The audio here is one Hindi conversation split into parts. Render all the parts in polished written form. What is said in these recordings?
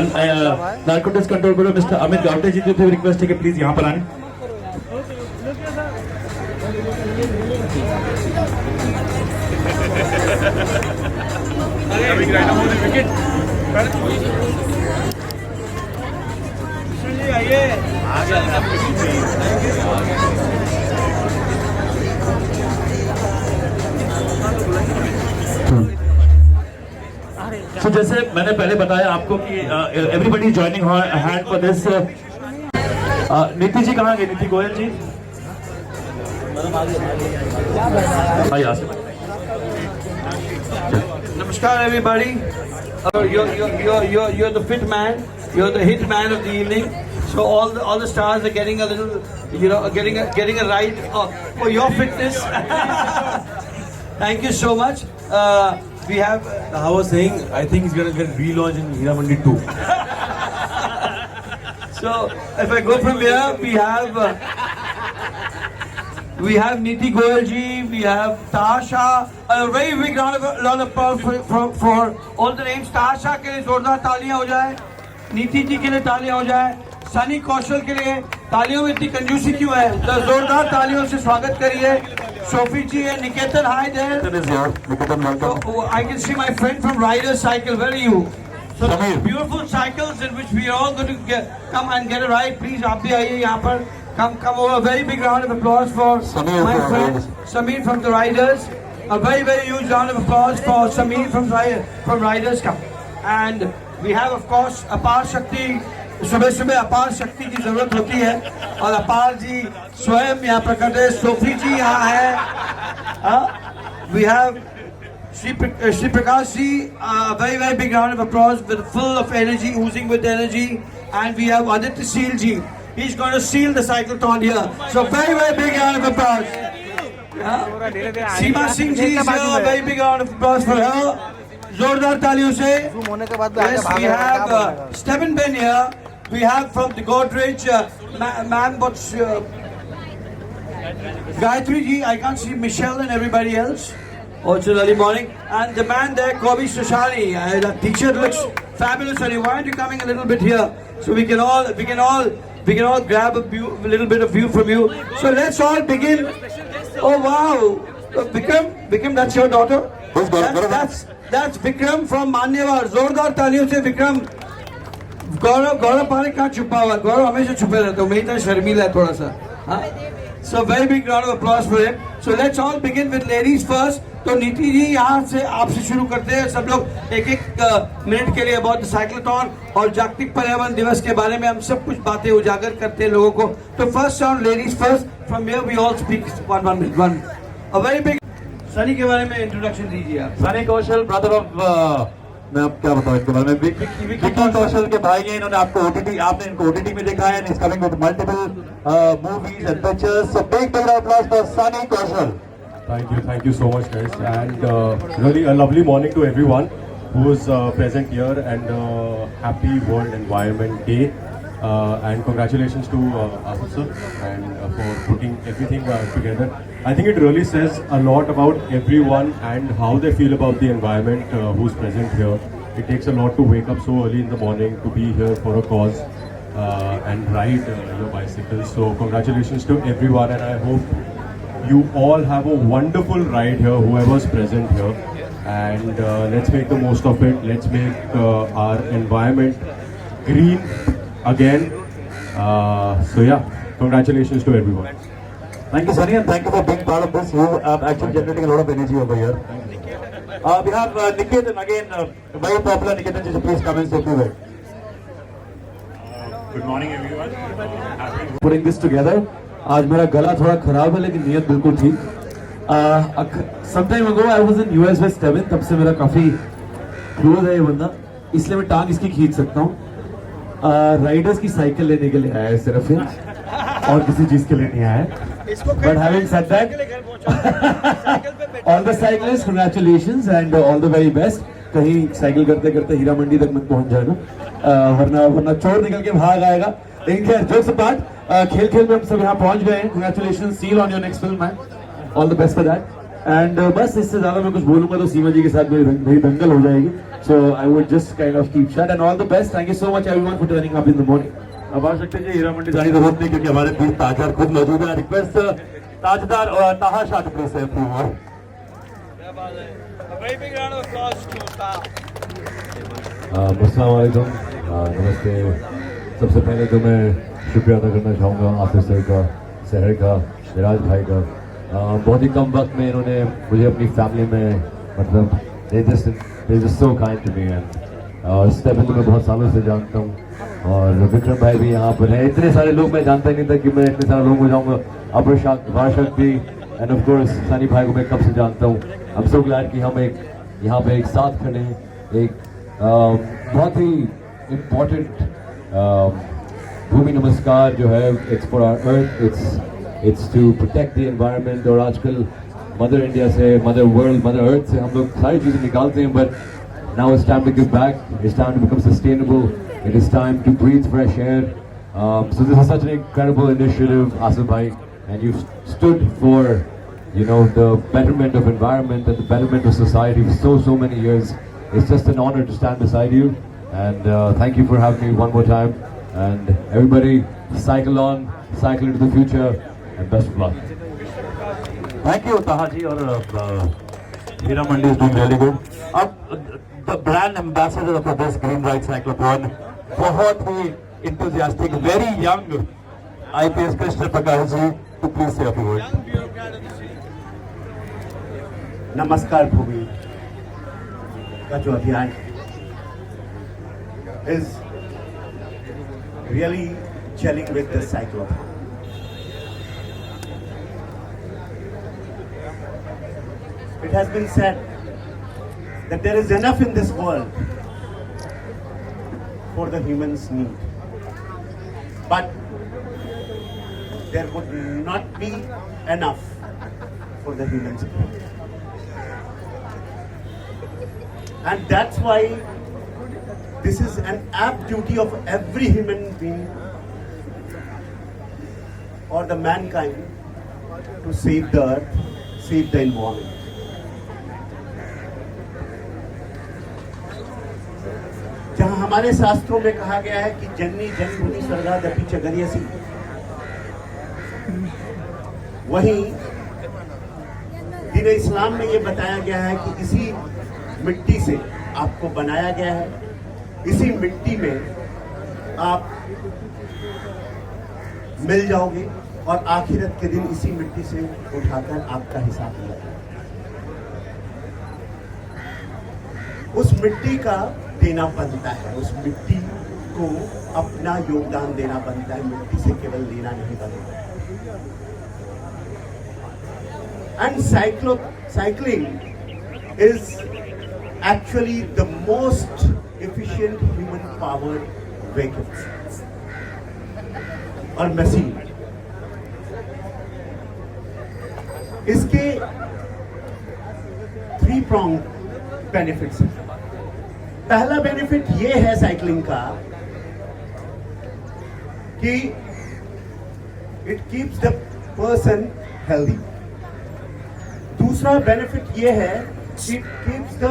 Narcotics control bureau mister Amit Gawte ji को रिक्वेस्ट है कि प्लीज यहाँ पर आए। तो जैसे मैंने पहले बताया आपको कि everybody joining hand for this. नीति जी कहाँ गए? नीति गोयल जी Namaskar everybody. You're the fit man. You're the hit man of the evening. So all the stars are getting a little, getting a ride for your fitness. Thank you so much. We have. I was saying, I think it's going to get relaunched in Hiramandi 2. So if I go from here, we have Niti Goyal ji, we have Tasha. A very big round of applause for all the names. Tasha के लिए जोरदार तालियां हो जाए, नीति जी के लिए तालियां हो जाए, सनी कौशल के लिए तालियों में इतनी कंजूसी क्यों है? तो जोरदार तालियों से स्वागत करिए. Sophie ji and Niketan, hi there. So, I can see my friend from Riders Cycle. Where are you? So beautiful cycles in which we are all going to come and get a ride. Please, आप भी आइए यहाँ पर. Come over. A very big round of applause for my friend Sameer from the Riders. A very huge round of applause for Sameer from Riders. Come. And we have of course Apar Shakti. सुबह अपार शक्ति की जरूरत होती है और अपार जी स्वयं यहाँ प्रकट है. सोफी जी यहाँ है. We have Shri Prakash ji, very big round of applause, with full of energy, oozing with energy. And we have Aditya Seal ji. He's going to seal the cyclotron here. So very big round of applause. Seema Singh ji is here. Very big round of applause for her. जोरदार तालियों से. Yes, we have Stephen Ben here. We have from the Godrej, ma'am, what's Gayatri ji, I can't see Michelle and everybody else. Also early morning. And the man there, Kobi Sushani, that teacher looks fabulous. Why aren't you coming a little bit here? So we can all grab a little bit of view from you. So let's all begin. Oh wow. Vikram, that's your daughter? That's Vikram from Manyavar. जोरदार तालियों से विक्रम. गौरव पारे कहाँ छुपा हुआ? गौरव हमेशा छुपे रहते हो. मैं इतना शर्मीला है थोड़ा सा. So very big round of applause for him. So let's all begin with ladies first. तो नीति जी यहाँ से आपसे शुरू करते हैं. सब लोग एक मिनट के लिए about the cyclotron और जागतिक पर्यावरण दिवस के बारे में हम सब कुछ बातें उजागर करते हैं लोगों को. तो first round ladies first. From here we all speak one minute. A very big. Sunny के बारे में इंट्रोडक्शन दीजिए आप. सनी कौशल ब्रदर ऑफ मैं आप क्या बताऊं इसके बारे में. विकी कौशल के भाई हैं. इन्होंने आपने इनको ओटीटी में देखा है. Is coming with multiple movies and pictures. So big applause for Sunny Kaushal. Thank you so much, guys, and really a lovely morning to everyone who is present here, and happy World Environment Day, and congratulations to Afsar and for putting everything together. I think it really says a lot about everyone and how they feel about the environment who's present here. It takes a lot to wake up so early in the morning to be here for a cause and ride your bicycles. So congratulations to everyone, and I hope you all have a wonderful ride here, whoever's present here, and let's make the most of it. Let's make our environment green again. So yeah, congratulations to everyone. Thank you, Sunny, and thank you for being part of this. You are actually generating a lot of energy over here. We have Niketan again, very popular Niketan ji, so please come and say a few words. Good morning, everyone. Putting this together. आज मेरा गला थोड़ा खराब है लेकिन नियत बिल्कुल ठीक. Sometime ago I was in US with Stephen. तब से मेरा काफी क्लोज है ये बंदा, इसलिए मैं टांग इसकी खींच सकता हूँ. राइडर्स की साइकिल लेने के लिए आया है सिर्फ, और किसी चीज के लिए नहीं आया है. But having said that, all the cyclists, congratulations and all the very best. कहीं साइकिल करते करते हीरा मंडी तक मत पहुंच जाना, वरना चोर निकल के भाग आएगा. लेकिन खैर जोक्स अपार्ट, खेल में हम सब यहाँ पहुंच गए हैं. Congratulations, Seal on your next film, man. All the best for that. And बस इससे ज्यादा मैं कुछ बोलूंगा तो सीमा जी के साथ मेरी दंगल हो जाएगी. So I would just kind of keep shut and all the best. Thank you so much everyone for turning up in the morning. अब आवश्यकता है हीरा मंडी जाने की जरूरत नहीं क्योंकि हमारे तीन ताजदार खुद मौजूद है. रिक्वेस्ट ताजदार और ताहा शाह टू प्लीज से approve. A very big round of applause to Taha. अस्सलाम वालेकुम, नमस्ते. सबसे पहले तो मैं शुक्रिया अदा करना चाहूँगा आसिफ सर का, सहर का, मिराज भाई का. बहुत ही कम वक्त में इन्होंने मुझे अपनी फैमिली में मतलब they just so kind to me. और स्टेपन तो मैं बहुत सालों से जानता हूँ और विक्रम भाई भी यहाँ पर है. इतने सारे लोग मैं जानता ही नहीं था कि मैं इतने सारे लोग हो जाऊँगा. अपर वाशक भी एंड ऑफ कोर्स सनी भाई को मैं कब से जानता हूँ. I'm so glad कि हम एक यहाँ पे एक साथ खड़े हैं. एक बहुत ही इम्पोर्टेंट भूमि नमस्कार जो है it's for our earth, it's to protect the environment. और आजकल मदर इंडिया से, मदर वर्ल्ड, मदर अर्थ से हम लोग सारी चीज़ें निकालते हैं. But now it's time to give back, it's time to become sustainable, it is time to breathe fresh air. So this is such an incredible initiative Asif भाई, and you stood for the betterment of environment and the betterment of society for so many years. It's just an honor to stand beside you, and thank you for having me one more time. And everybody, cycle on, cycle into the future, and best of luck. Thank you Taha ji. और Heera Mandi is doing really good. अब the brand ambassador of this green ride cyclothon, बहुत ही enthusiastic, very young IPS Krishna Prakash ji, to please say a word. नमस्कार भूमि का जो अभियान is really chilling with this cyclothon. It has been said that there is enough in this world for the human's need, but there would not be enough for the human's need. And that's why this is an apt duty of every human being or the mankind to save the earth, save the environment. जहां हमारे शास्त्रों में कहा गया है कि जननी जन्मभूमि स्वर्गादपि च गरीयसी, वहीं दीन इस्लाम में ये बताया गया है कि इसी मिट्टी से आपको बनाया गया है, इसी मिट्टी में आप मिल जाओगे और आखिरत के दिन इसी मिट्टी से उठाकर आपका हिसाब लिया जाएगा. उस मिट्टी का देना बनता है, उस मिट्टी को अपना योगदान देना बनता है, मिट्टी से केवल लेना नहीं बनता. And cycling is actually the most efficient human powered vehicles or machine. इसके 3-pronged benefits हैं. पहला बेनिफिट ये है साइकिलिंग का कि it keeps the person healthy. दूसरा बेनिफिट ये है it keeps the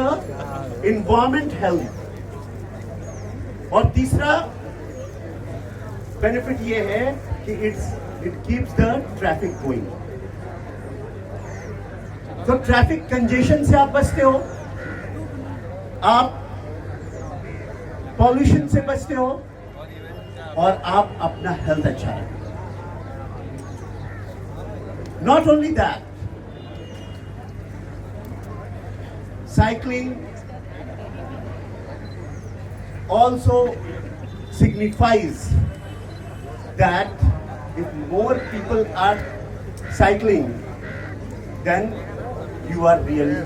environment healthy. और तीसरा बेनिफिट ये है कि it keeps the traffic going. तो ट्रैफिक कंजेशन से आप बचते हो, आप पॉल्यूशन से बचते हो और आप अपना हेल्थ अच्छा रखते हो. Not only that, cycling also signifies that if more people are cycling, then you are really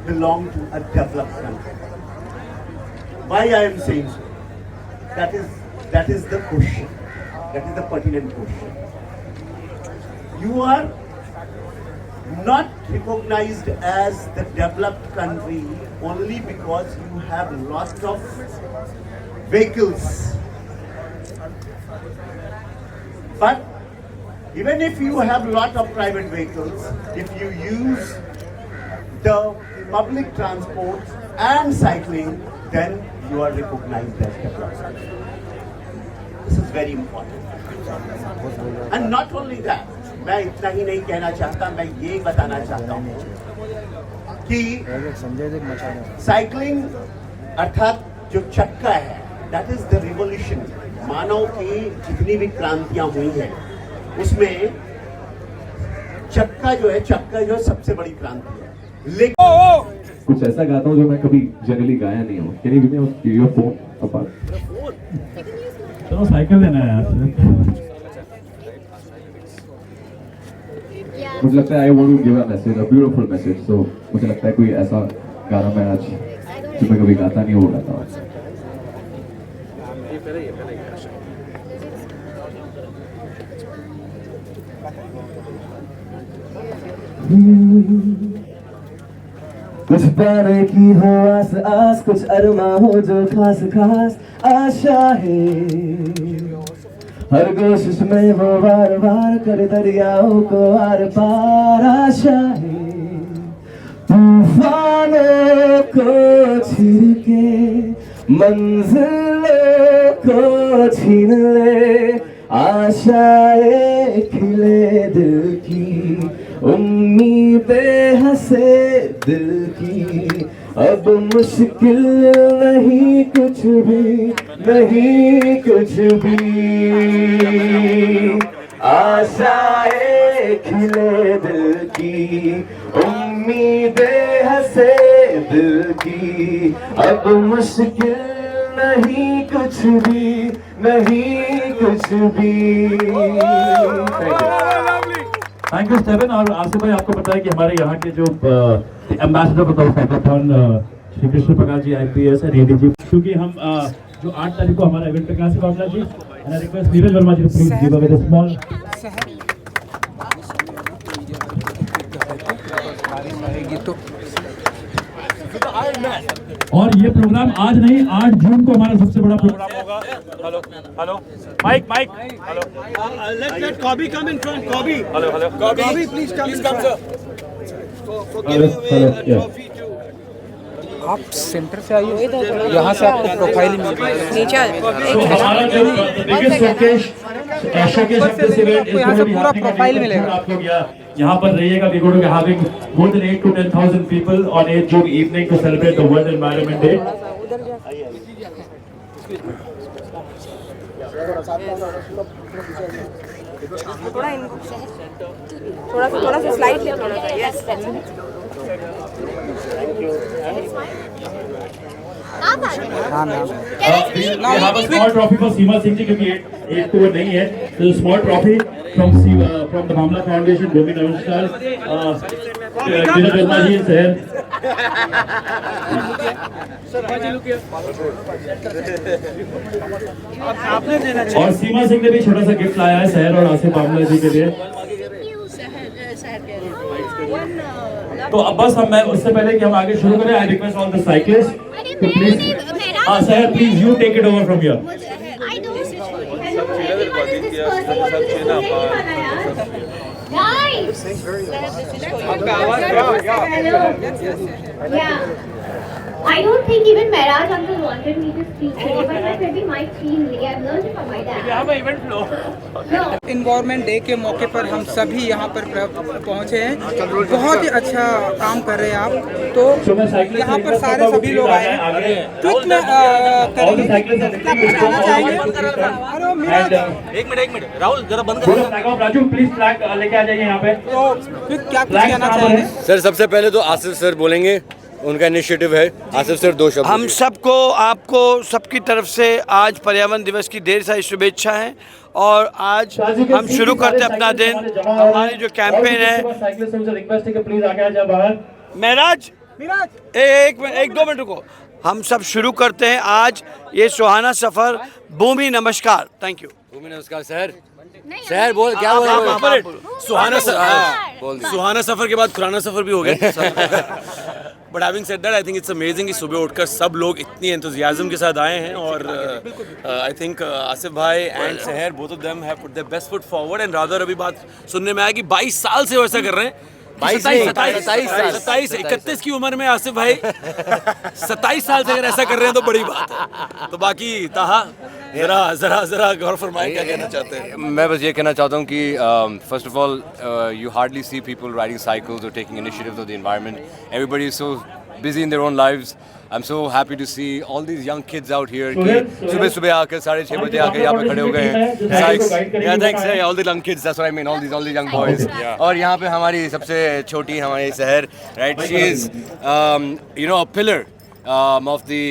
belong to a developed country. Why I am saying so? That is the question. That is the pertinent question. You are not recognized as the developed country only because you have lots of vehicles, but Even if you have lot of private vehicles, if you use the public transport and cycling, then you are recognized as developed. This is very important. And not only that, मैं इतना ही नहीं कहना चाहता, मैं ये बताना चाहता हूँ कि साइकिलिंग अर्थात जो चक्का है, that is the revolution. मानव की जितनी भी क्रांतियां हुई हैं, उसमें चक्का जो है सबसे बड़ी क्रांति है। लेकिन कुछ ऐसा गाता हूँ जो मैं कभी जनरली गाया नहीं हूँ। Can you give me your phone apart? चलो साइकिल लेना है यार। मुझे लगता है I want to give a message, a beautiful message. So मुझे लगता है कोई ऐसा गाना मैं आज जो मैं कभी गाता नहीं, वो गाता हूँ। कुछ पाने की हो आस आस, कुछ अरमा हो जो खास खास आशा है, हर कोशिश में वो बार बार कर दरियाओं को आर पार आशा है, तूफानों को छीन के मंजिलों को छीन ले, आशाएं खिले दिल की, उम्मीदें हंसे दिल की, अब मुश्किल नहीं कुछ भी, नहीं कुछ भी, आशाएं खिले दिल की, उम्मीदें हंसे दिल की, अब मुश्किल नहीं कुछ भी, नहीं कुछ भी। Thank you Stephen. और आसिफ भाई, आपको पता है कि हमारे यहाँ के जो ambassador of cyclothon Shri Krishna Prakash ji IPS है, रेड्डी जी, क्योंकि हम जो 8 तारीख को हमारा इवेंट कहाँ से Babla ji, and I request Neeraj Verma ji to please give away the small. और ये प्रोग्राम आज नहीं, 8 जून को हमारा सबसे बड़ा प्रोग्राम होगा। Hello hello mike mike hello, Let Kobe come in front. Kobe. Hello hello Kobe, please come in front. For giving away a trophy to. आप सेंटर से आइए, यहाँ से आपको प्रोफाइल मिल तो हमारा जो biggest showcase of this event is यहाँ से पूरा प्रोफाइल मिलेगा। आप लोग यहाँ पर रहिएगा। We going to be having more than 8 to 10,000 people on 8 June evening to celebrate the World Environment Day. थोड़ा सा स्लाइड ले, थोड़ा सा, yes We have a small trophy for सीमा सिंह जी, क्योंकि 8 को नहीं है, तो small trophy from the Bhamla Foundation, Gomi Namaskar, Neeraj Verma जी शहर। और सीमा सिंह ने भी छोटा सा गिफ्ट लाया है शहर और आसिफ बामला जी के लिए। तो अब बस मैं उससे पहले कि हम आगे शुरू करें, I request all the cyclist to please, शहर please you take it over from here. I don't think even Mehraj uncle wanted me to speak today, but I said my team really. I've learned it from my dad. We have an event flow. No. Environment day के मौके पर हम सभी यहाँ पर पहुँचे हैं। बहुत ही अच्छा काम कर रहे हैं आप। तो यहाँ पर सारे सभी लोग आए हैं। क्विक में कहना चाहेंगे। एक मिनट राहुल जरा बंद कर। राजू प्लीज फ्लैग लेके आ जाइए यहाँ पे। तो क्विक क्या कुछ कहना चाहेंगे? सर सबसे पहले तो आसिफ सर बोलेंगे, उनका इनिशिएटिव है। आसिफ सर 2 शब्द। हम सबको, आपको सबकी तरफ से आज पर्यावरण दिवस की ढेर सारी शुभेच्छाएं। और आज हम शुरू करते हैं अपना दिन। हमारी जो कैंपेन है, महराज एक 2 मिनट रुको, हम सब शुरू करते हैं आज ये सुहाना सफर। भूमि नमस्कार। Thank you. भूमि नमस्कार सर। सर बोल क्या बोल रहे हो? सुहाना सफर के बाद खुराना सफर भी हो गया। But having said that I think it's amazing कि सुबह उठकर सब लोग इतनी एंथुसियाज्म के साथ आए हैं और आई थिंक आसिफ भाई एंड सहर both of them have put their best foot forward and rather अभी बात सुनने में आया कि 22 साल से वो ऐसा कर रहे हैं। 31 की उम्र में आसिफ भाई 27 साल से अगर ऐसा कर रहे हैं तो बड़ी बात है। तो बाकी ताहा जरा गौर फरमाएं क्या कहना चाहते हैं। मैं बस ये कहना चाहता हूँ कि first of all you hardly see people riding cycles और taking initiatives of the environment. Everybody is so busy in their own lives. I'm so happy to see all these young kids out here कि सुबह आकर 6:30 बजे आकर यहाँ पे खड़े हो गए हैं। Yeah, thanks. Yeah, all the young kids. That's what I mean. All these young boys. और यहाँ पे हमारी सबसे छोटी हमारी सहर, right? She is, a pillar of the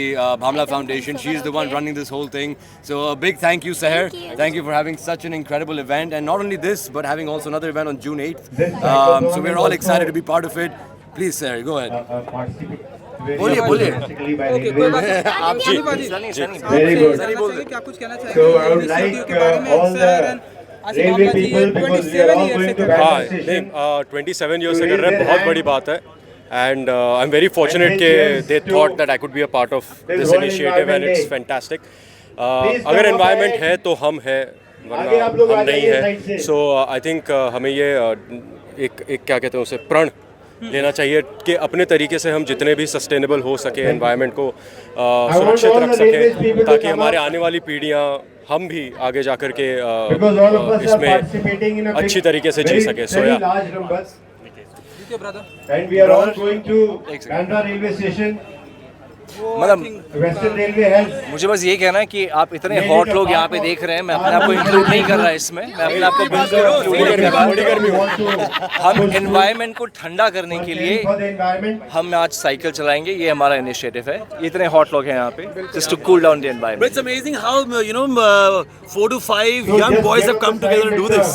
Bhamla Foundation. She is the one running this whole thing. So a big thank you, Seher. Thank you for having such an incredible event, and not only this, but having also another event on June 8th. So we're all excited to be part of it. Please, Seher, go ahead. बोलिए ओके कोई बात नहीं Very good. क्या कुछ कहना So I would like all the railway people, because we are all going to हाँ Bandra station. नहीं 27 ईयर से कर रहे हैं, बहुत बड़ी बात है and I am very fortunate कि they thought that I could be a part of this initiative and it's fantastic. अगर एनवायरनमेंट है तो हम है, वरना हम नहीं है। सो आई थिंक हमें ये एक क्या कहते हैं उसे प्रण लेना चाहिए कि अपने तरीके से हम जितने भी सस्टेनेबल हो सके एनवायरनमेंट को सुरक्षित रख सकें, ताकि हमारे आने वाली पीढ़ियाँ हम भी आगे जाकर के इसमें अच्छी तरीके से जी सके। सो या And we are all going to Bandra railway station. मतलब Western Railway has मुझे बस ये कहना है कि आप इतने हॉट लोग यहाँ पे देख रहे हैं, मैं अपने आप को इंक्लूड नहीं कर रहा इसमें, मैं अपने आप को बिल्कुल इंक्लूड नहीं कर रहा। हम एनवायरनमेंट को ठंडा करने के लिए for the environment. हम आज साइकिल चलाएंगे, ये हमारा इनिशिएटिव है। इतने हॉट लोग हैं यहाँ पे just to cool down the But environment. it's amazing how 4 to 5 young boys have come together to do this.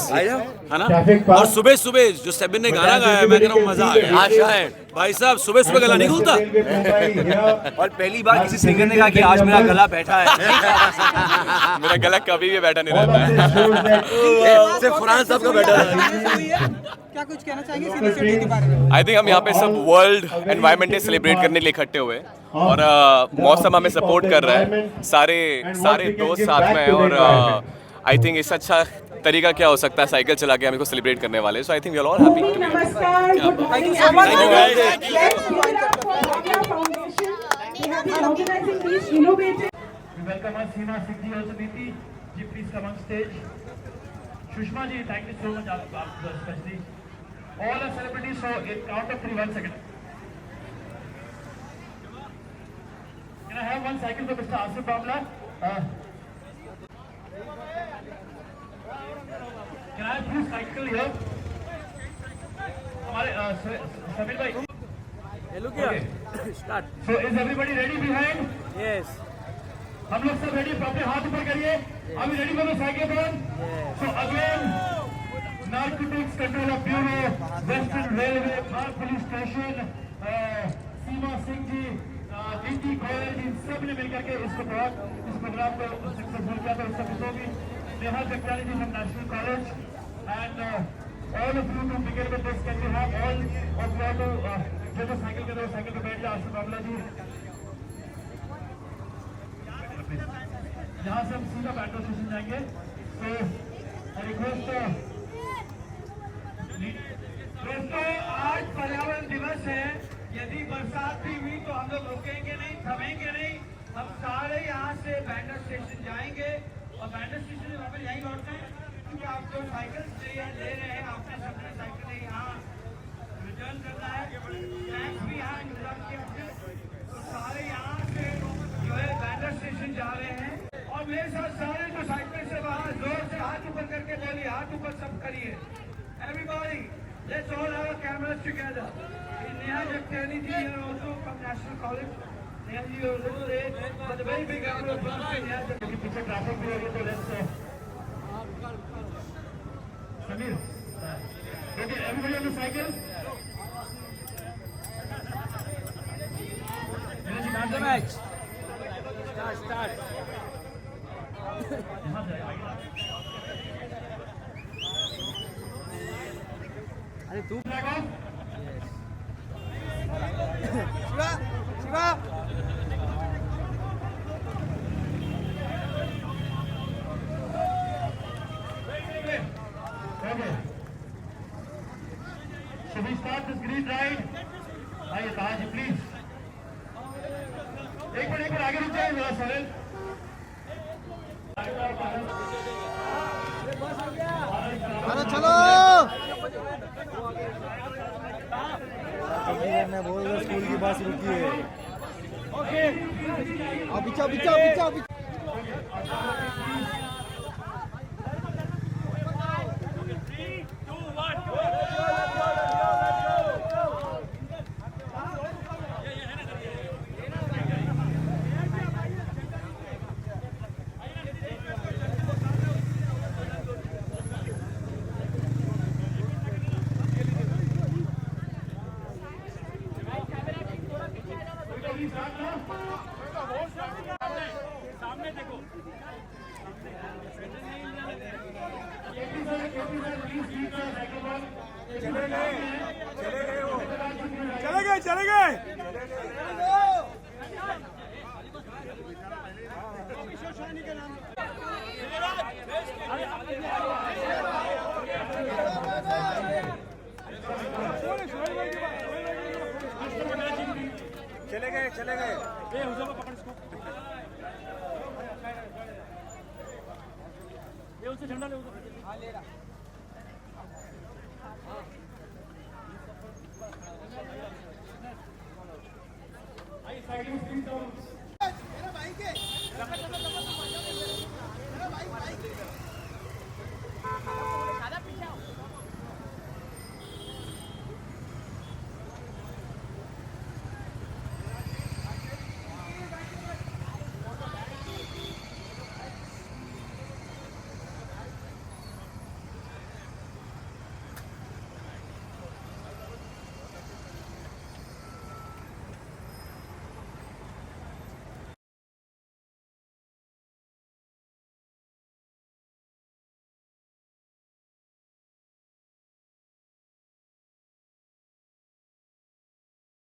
है ना? और सुबह जो सेबिन ने गाना गाया है, मैं कह रहा हूँ मजा आ गया। आशा है भाई साहब सुबह गला नहीं खुलता। और पहली बार किसी सिंगर ने कहा कि आज मेरा गला बैठा है। मेरा गला कभी भी बैठा नहीं रहता है। सिर्फ फरहान साहब का बैठा है। क्या कुछ कहना चाहेंगे इस इनिशिएटिव के बारे में? आई थिंक हम यहाँ पे सब वर्ल्ड एनवायरनमेंट डे सेलिब्रेट करने के लिए इकट्ठे हुए हैं और मौसम हमें सपोर्ट कर रहा है, सारे दोस्त साथ में हैं और आई थिंक इससे अच्छा तरीका क्या हो सकता है साइकिल चला के हम इसको सेलिब्रेट करने वाले। So I think we are all happy. Thank you so much. Welcome us, Seema Singh ji, also Neeti ji, please come on stage. Shushma ji, thank you so much, especially all our celebrities. So, in count of 3, 1 second. Can I have one cycle for Mr. Asif Bhamla? Can I have 2 cycle here? हमारे समीर भाई. Hello क्या? Start. So, is everybody ready behind? Yes. हम लोग सब रेडी, अपने हाथ ऊपर करिए। अभी ready for the cycle run. So again narcotics control of bureau, western railway, खार पुलिस स्टेशन, सीमा सिंह जी, नीति गोयल जी, सब ने मिलकर के इस प्रोग्राम को सक्सेसफुल किया था। उसका भी Neha Jagtani ji from National College and all of you to begin with this. Can we have all of you to जो साइकिल कर रहे हो साइकिल पे बैठ जाओ। आसिफ बाबला जी, यहाँ से हम सीधा बैटल स्टेशन जाएंगे। तो रिक्वेस्ट दोस्तों, आज पर्यावरण दिवस है। यदि बरसात भी हुई तो हम लोग रुकेंगे नहीं, थमेंगे नहीं, हम सारे यहाँ से बैंडर स्टेशन जाएंगे और बैंडर स्टेशन से वापस यहीं लौटते हैं, क्योंकि आप जो साइकिल ले रहे हैं आपने सबने साइकिल यहाँ रिटर्न करना है। टैक्स भी यहाँ इंतजाम किया है, तो सारे यहाँ से जो है बैंडर स्टेशन जा रहे हैं। और मेरे साथ सारे जो साइकिल से वहाँ जोर से हाथ ऊपर करके बोलिए, हाथ ऊपर सब करिए। Everybody, let's all have our cameras together. Neha Jagtani ji are also from National College. Neha ji, you're a little late, but a very big round of applause for Neha Jagtani. पीछे ट्रैफिक भी हो रही है, तो let's Samir, okay, everybody on the cycle. Start the match. Start. अरे तू स्पीड राइड। आइए ताहा जी प्लीज, एक मिनट आगे रुक जाइए मेरा सोहेल। अरे चलो ने बोल रहे स्कूल की बस रुकी है। ओके अब पीछा पीछा पीछा सामने देखो। चले गए। चले गए। ये उससे झंडा ले ले रहा। आई साइड में